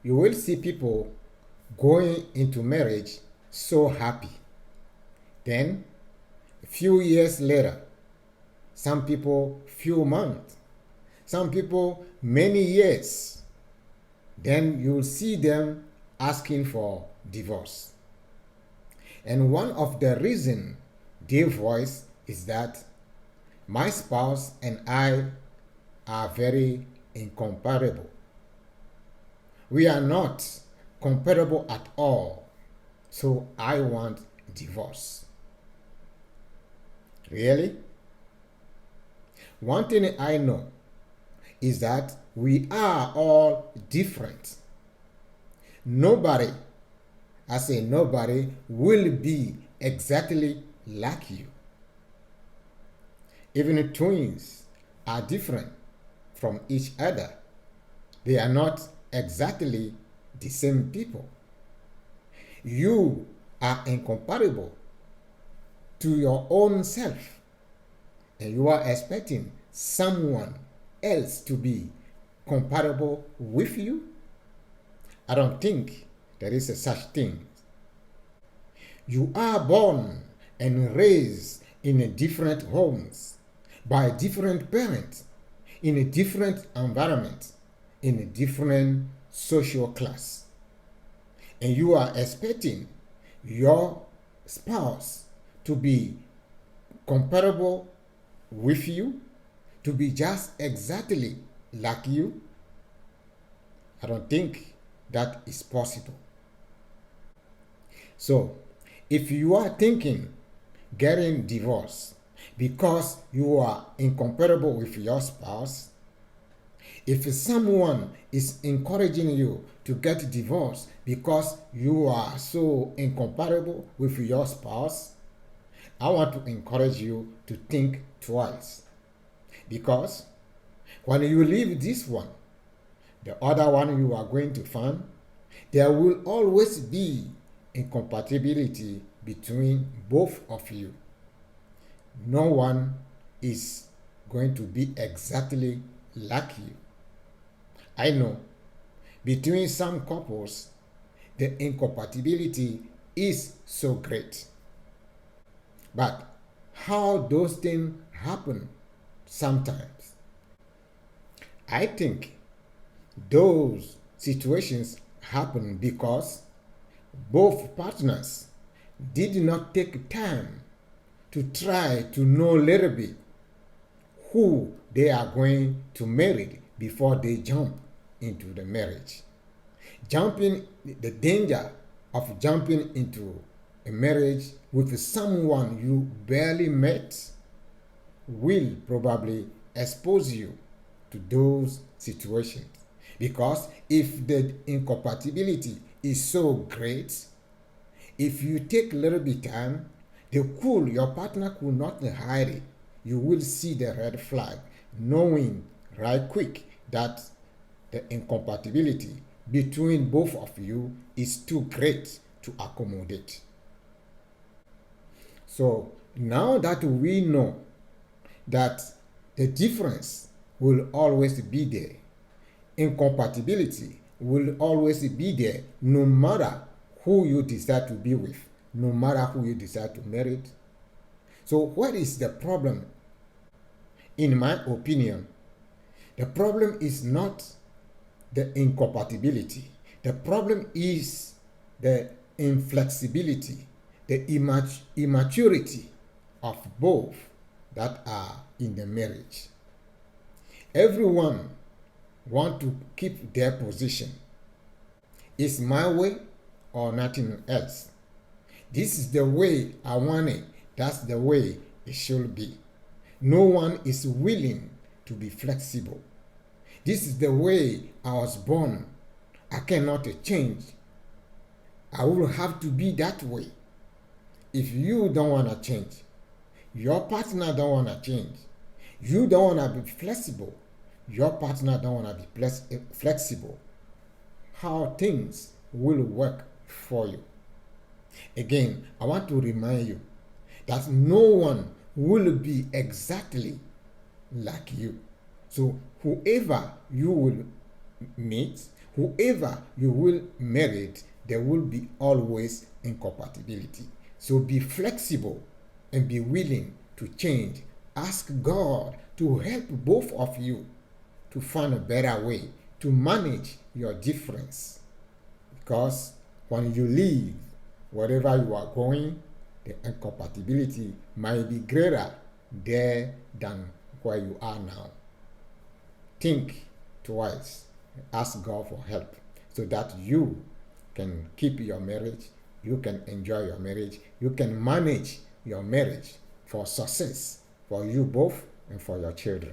you will see people going into marriage so happy. Then, a few years later, some people few months, some people many years, then you'll see them asking for divorce. And one of the reasons they voice is that my spouse and I are very incomparable. We are not comparable at all, so I want divorce. Really? One thing I know is that we are all different. Nobody, I say nobody, will be exactly like you. Even twins are different from each other. They are not exactly the same people. You are incomparable to your own self, and you are expecting someone else to be comparable with you? I don't think there is a such thing. You are born and raised in different homes by different parents in a different environment, in a different social class. And you are expecting your spouse to be comparable with you, to be just exactly like you? I don't think that is possible. So, if you are thinking getting divorced because you are incomparable with your spouse, if someone is encouraging you to get divorced because you are so incomparable with your spouse, I want to encourage you to think twice. Because when you leave this one, the other one you are going to find, there will always be incompatibility between both of you. No one is going to be exactly like you. I know between some couples, the incompatibility is so great. But how those things happen sometimes? I think those situations happen because both partners did not take time to try to know a little bit who they are going to marry before they jump into the marriage. The danger of jumping into a marriage with someone you barely met will probably expose you to those situations. Because if the incompatibility is so great, if you take a little bit time, your partner could not hide it. You will see the red flag, knowing right quick that the incompatibility between both of you is too great to accommodate. So now that we know that the difference will always be there, incompatibility will always be there no matter who you decide to be with, no matter who you decide to marry. So what is the problem? In my opinion, the problem is not the incompatibility. The problem is the inflexibility, the immaturity of both that are in the marriage. Everyone want to keep their position. It's my way or nothing else. This is the way I want it. That's the way it should be. No one is willing to be flexible. This is the way I was born. I cannot change. I will have to be that way. If you don't want to change, your partner don't want to change, you don't want to be flexible, your partner don't want to be flexible, how things will work for you? Again, I want to remind you that no one will be exactly like you. So whoever you will meet, Whoever you will marry, there will be always incompatibility. So be flexible and be willing to change. Ask God to help both of you to find a better way to manage your difference. Because when you leave, wherever you are going, the incompatibility might be greater there than where you are now. Think twice. Ask God for help so that you can keep your marriage, you can enjoy your marriage, you can manage your marriage for success for you both and for your children.